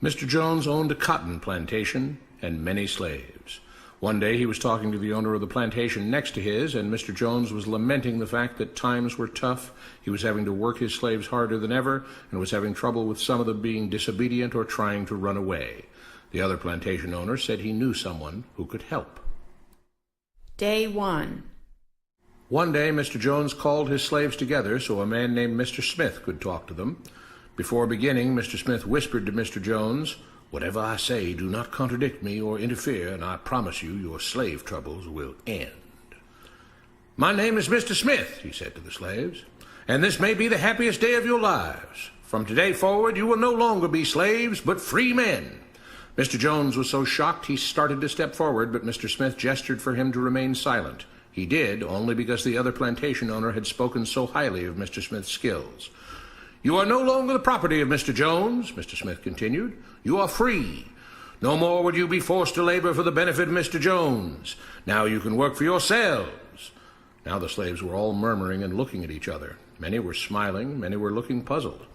Mr. Jones owned a cotton plantation and many slaves. One day he was talking to the owner of the plantation next to his, and Mr. Jones was lamenting the fact that times were tough. He was having to work his slaves harder than ever, and was having trouble with some of them being disobedient or trying to run away. The other plantation owner said he knew someone who could help. Day 1. One day Mr. Jones called his slaves together so a man named Mr. Smith could talk to them. Before beginning, Mr. Smith whispered to Mr. Jones, "Whatever I say, do not contradict me or interfere, and I promise you your slave troubles will end." "My name is Mr. Smith," he said to the slaves, "and this may be the happiest day of your lives. From today forward, you will no longer be slaves, but free men." Mr. Jones was so shocked he started to step forward, but Mr. Smith gestured for him to remain silent. He did, only because the other plantation owner had spoken so highly of Mr. Smith's skills. "You are no longer the property of Mr. Jones," Mr. Smith continued. "You are free. No more would you be forced to labor for the benefit of Mr. Jones. Now you can work for yourselves." Now the slaves were all murmuring and looking at each other. Many were smiling, many were looking puzzled.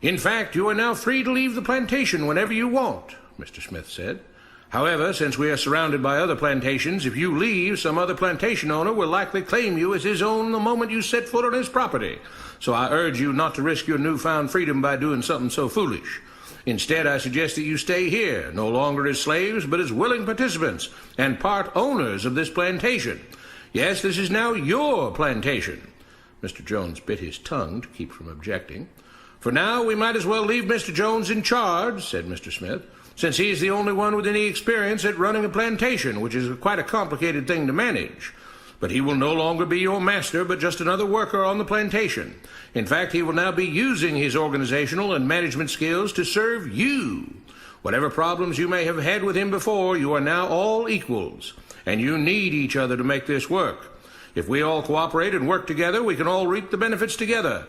"In fact, you are now free to leave the plantation whenever you want," Mr. Smith said. "However, since we are surrounded by other plantations, if you leave, some other plantation owner will likely claim you as his own the moment you set foot on his property. So I urge you not to risk your newfound freedom by doing something so foolish. Instead, I suggest that you stay here, no longer as slaves, but as willing participants and part owners of this plantation. Yes, this is now your plantation." Mr. Jones bit his tongue to keep from objecting. "For now, we might as well leave Mr. Jones in charge," said Mr. Smith, "since he is the only one with any experience at running a plantation, which is quite a complicated thing to manage. But he will no longer be your master, but just another worker on the plantation. In fact, he will now be using his organizational and management skills to serve you. Whatever problems you may have had with him before, you are now all equals, and you need each other to make this work. If we all cooperate and work together, we can all reap the benefits together.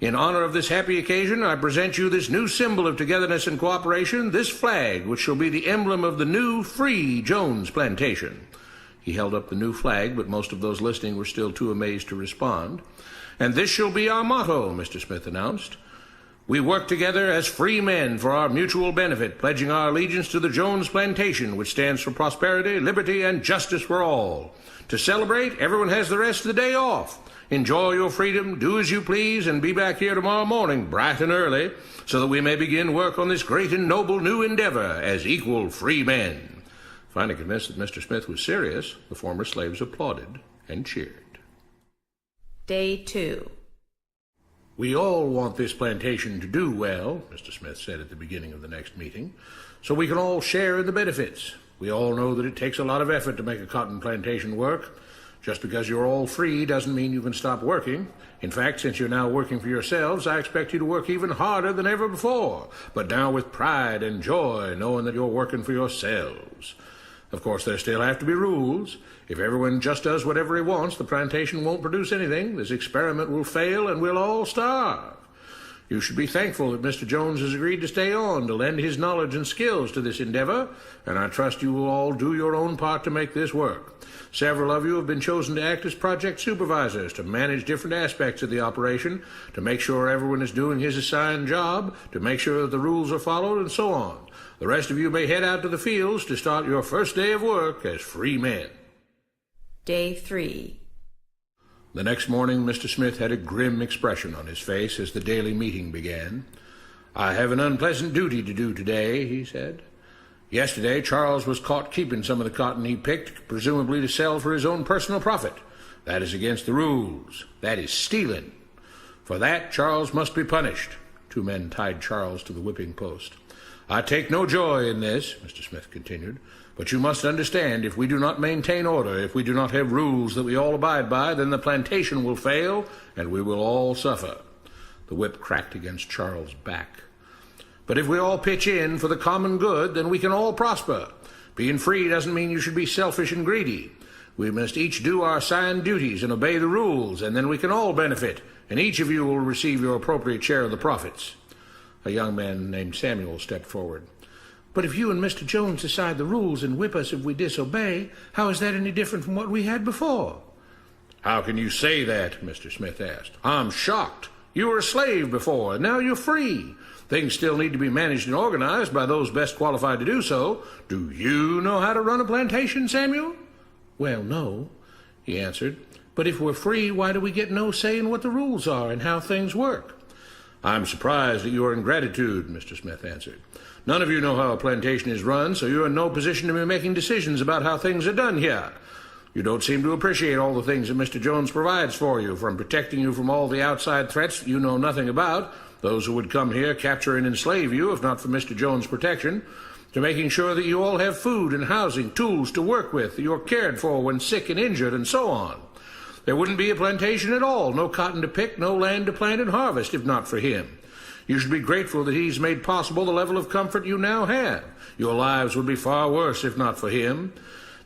In honor of this happy occasion, I present you this new symbol of togetherness and cooperation, this flag, which shall be the emblem of the new, free Jones plantation." He held up the new flag, but most of those listening were still too amazed to respond. "And this shall be our motto," Mr. Smith announced. "We work together as free men for our mutual benefit, pledging our allegiance to the Jones plantation, which stands for prosperity, liberty, and justice for all. To celebrate, everyone has the rest of the day off. Enjoy your freedom, do as you please, and be back here tomorrow morning, bright and early, so that we may begin work on this great and noble new endeavor as equal free men." Finally convinced that Mr. Smith was serious, the former slaves applauded and cheered. Day 2. "We all want this plantation to do well," Mr. Smith said at the beginning of the next meeting, "so we can all share in the benefits. We all know that it takes a lot of effort to make a cotton plantation work. Just because you're all free doesn't mean you can stop working. In fact, since you're now working for yourselves, I expect you to work even harder than ever before, but now with pride and joy, knowing that you're working for yourselves. Of course, there still have to be rules. If everyone just does whatever he wants, the plantation won't produce anything. This experiment will fail, and we'll all starve. You should be thankful that Mr. Jones has agreed to stay on to lend his knowledge and skills to this endeavor, and I trust you will all do your own part to make this work. Several of you have been chosen to act as project supervisors to manage different aspects of the operation, to make sure everyone is doing his assigned job, to make sure that the rules are followed, and so on. The rest of you may head out to the fields to start your first day of work as free men." Day 3. The next morning, Mr. Smith had a grim expression on his face as the daily meeting began. "I have an unpleasant duty to do today," he said. "Yesterday, Charles was caught keeping some of the cotton he picked, presumably to sell for his own personal profit. That is against the rules. That is stealing. For that, Charles must be punished." 2 men tied Charles to the whipping post. "I take no joy in this," Mr. Smith continued, "but you must understand, if we do not maintain order, if we do not have rules that we all abide by, then the plantation will fail, and we will all suffer." The whip cracked against Charles' back. "But if we all pitch in for the common good, then we can all prosper. Being free doesn't mean you should be selfish and greedy. We must each do our assigned duties and obey the rules, and then we can all benefit, and each of you will receive your appropriate share of the profits." A young man named Samuel stepped forward. "But if you and Mr. Jones decide the rules and whip us if we disobey, how is that any different from what we had before?" "How can you say that?" Mr. Smith asked. "I'm shocked. You were a slave before, and now you're free. Things still need to be managed and organized by those best qualified to do so. Do you know how to run a plantation, Samuel?" "Well, no," he answered. "But if we're free, why do we get no say in what the rules are and how things work?" "I'm surprised at your ingratitude," Mr. Smith answered. "None of you know how a plantation is run, so you're in no position to be making decisions about how things are done here. You don't seem to appreciate all the things that Mr. Jones provides for you, from protecting you from all the outside threats you know nothing about, those who would come here, capture and enslave you if not for Mr. Jones' protection, to making sure that you all have food and housing, tools to work with, that you're cared for when sick and injured, and so on. There wouldn't be a plantation at all, no cotton to pick, no land to plant and harvest, if not for him. You should be grateful that he's made possible the level of comfort you now have. Your lives would be far worse if not for him.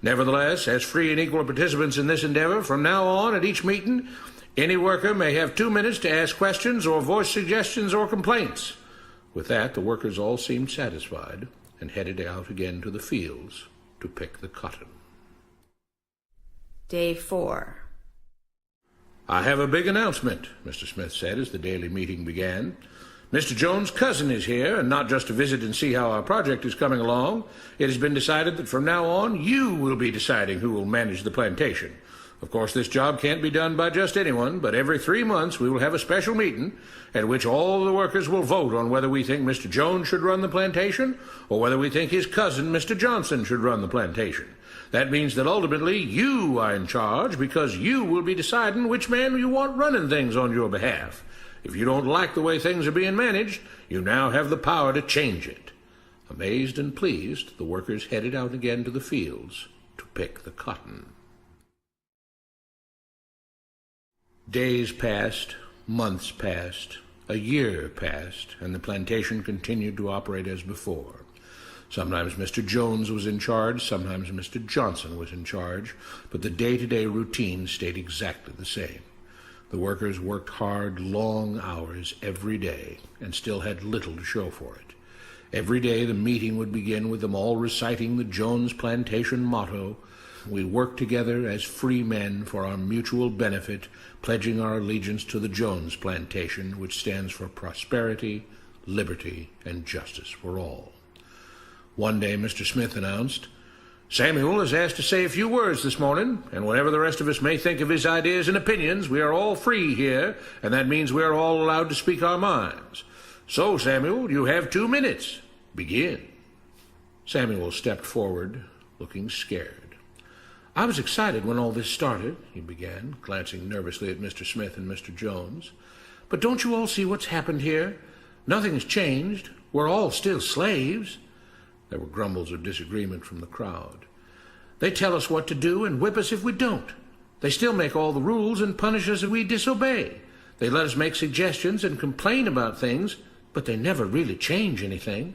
Nevertheless, as free and equal participants in this endeavor, from now on at each meeting, any worker may have 2 minutes to ask questions or voice suggestions or complaints." With that, the workers all seemed satisfied and headed out again to the fields to pick the cotton. Day 4. "I have a big announcement," Mr. Smith said as the daily meeting began. "Mr. Jones' cousin is here, and not just to visit and see how our project is coming along. It has been decided that from now on you will be deciding who will manage the plantation. Of course, this job can't be done by just anyone, but every 3 months we will have a special meeting at which all the workers will vote on whether we think Mr. Jones should run the plantation or whether we think his cousin, Mr. Johnson, should run the plantation. That means that ultimately you are in charge because you will be deciding which man you want running things on your behalf. If you don't like the way things are being managed, you now have the power to change it." Amazed and pleased, the workers headed out again to the fields to pick the cotton. Days passed, months passed, a year passed, and the plantation continued to operate as before. Sometimes Mr. Jones was in charge, sometimes Mr. Johnson was in charge, but the day-to-day routine stayed exactly the same. The workers worked hard, long hours every day, and still had little to show for it. Every day the meeting would begin with them all reciting the Jones Plantation motto, "We work together as free men for our mutual benefit, pledging our allegiance to the Jones Plantation, which stands for prosperity, liberty, and justice for all." One day Mr. Smith announced, "Samuel is asked to say a few words this morning, and whatever the rest of us may think of his ideas and opinions, we are all free here, and that means we are all allowed to speak our minds. So, Samuel, you have 2 minutes. Begin." Samuel stepped forward, looking scared. "I was excited when all this started," he began, glancing nervously at Mr. Smith and Mr. Jones. "But don't you all see what's happened here? Nothing's changed. We're all still slaves." There were grumbles of disagreement from the crowd. "They tell us what to do and whip us if we don't. They still make all the rules and punish us if we disobey. They let us make suggestions and complain about things, but they never really change anything.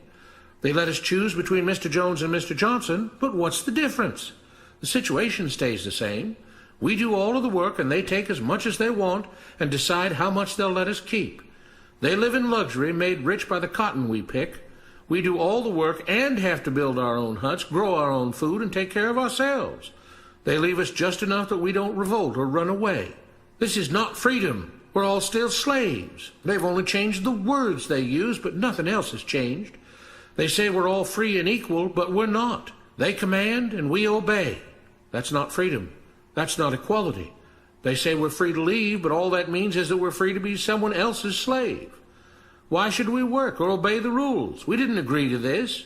They let us choose between Mr. Jones and Mr. Johnson, but what's the difference? The situation stays the same. We do all of the work and they take as much as they want and decide how much they'll let us keep. They live in luxury, made rich by the cotton we pick. We do all the work and have to build our own huts, grow our own food, and take care of ourselves. They leave us just enough that we don't revolt or run away. This is not freedom. We're all still slaves. They've only changed the words they use, but nothing else has changed. They say we're all free and equal, but we're not. They command and we obey. That's not freedom. That's not equality. They say we're free to leave, but all that means is that we're free to be someone else's slave. Why should we work or obey the rules? We didn't agree to this.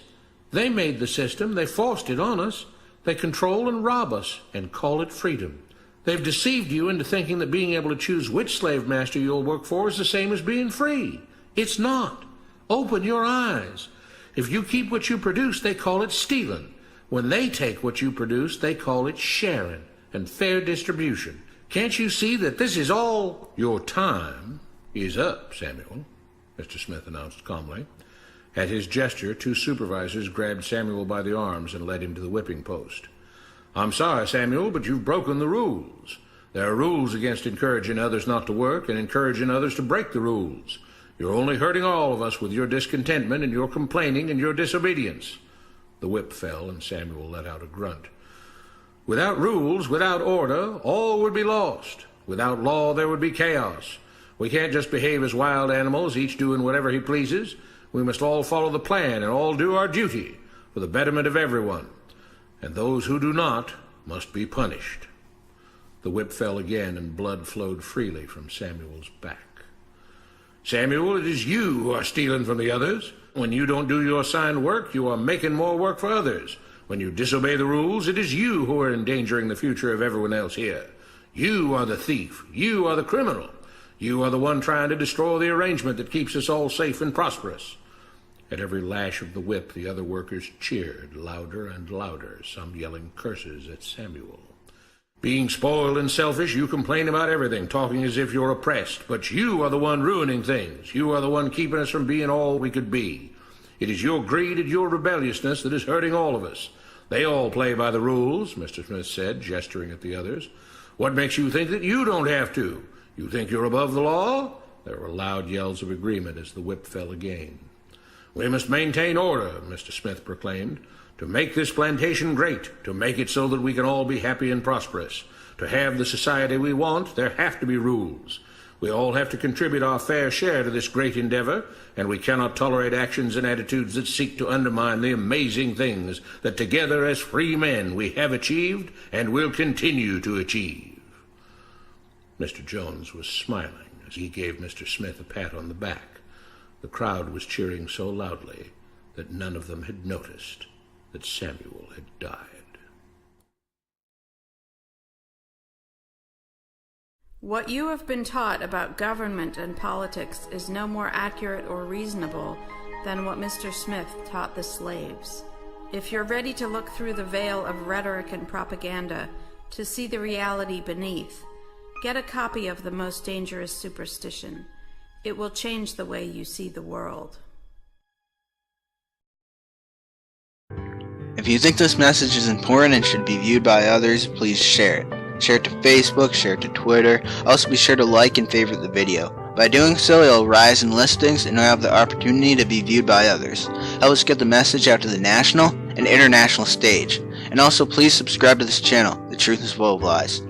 They made the system. They forced it on us. They control and rob us and call it freedom. They've deceived you into thinking that being able to choose which slave master you'll work for is the same as being free. It's not. Open your eyes. If you keep what you produce, they call it stealing. When they take what you produce, they call it sharing and fair distribution. Can't you see that this is all? Your time is up, Samuel, Mr. Smith announced calmly. At his gesture, 2 supervisors grabbed Samuel by the arms and led him to the whipping post. "I'm sorry, Samuel, but you've broken the rules. There are rules against encouraging others not to work and encouraging others to break the rules. You're only hurting all of us with your discontentment and your complaining and your disobedience." The whip fell, and Samuel let out a grunt. "Without rules, without order, all would be lost. Without law, there would be chaos. We can't just behave as wild animals, each doing whatever he pleases. We must all follow the plan and all do our duty for the betterment of everyone. And those who do not must be punished. The whip fell again, and blood flowed freely from Samuel's back. Samuel, it is you who are stealing from the others. When you don't do your assigned work, you are making more work for others. When you disobey the rules, it is you who are endangering the future of everyone else here. You are the thief. You are the criminal. You are the one trying to destroy the arrangement that keeps us all safe and prosperous. At every lash of the whip, the other workers cheered louder and louder, some yelling curses at Samuel. Being spoiled and selfish, you complain about everything, talking as if you're oppressed. But you are the one ruining things. You are the one keeping us from being all we could be. It is your greed and your rebelliousness that is hurting all of us. They all play by the rules, Mr. Smith said, gesturing at the others. What makes you think that you don't have to? You think you're above the law? There were loud yells of agreement as the whip fell again. We must maintain order, Mr. Smith proclaimed, to make this plantation great, to make it so that we can all be happy and prosperous. To have the society we want, there have to be rules. We all have to contribute our fair share to this great endeavor, and we cannot tolerate actions and attitudes that seek to undermine the amazing things that together as free men we have achieved and will continue to achieve. Mr. Jones was smiling as he gave Mr. Smith a pat on the back. The crowd was cheering so loudly that none of them had noticed that Samuel had died. What you have been taught about government and politics is no more accurate or reasonable than what Mr. Smith taught the slaves. If you're ready to look through the veil of rhetoric and propaganda to see the reality beneath, get a copy of The Most Dangerous Superstition. It will change the way you see the world. If you think this message is important and should be viewed by others, please share it. Share it to Facebook, share it to Twitter. Also be sure to like and favorite the video. By doing so, it will rise in listings and will have the opportunity to be viewed by others. Help us get the message out to the national and international stage. And also please subscribe to this channel. The truth is full of lies.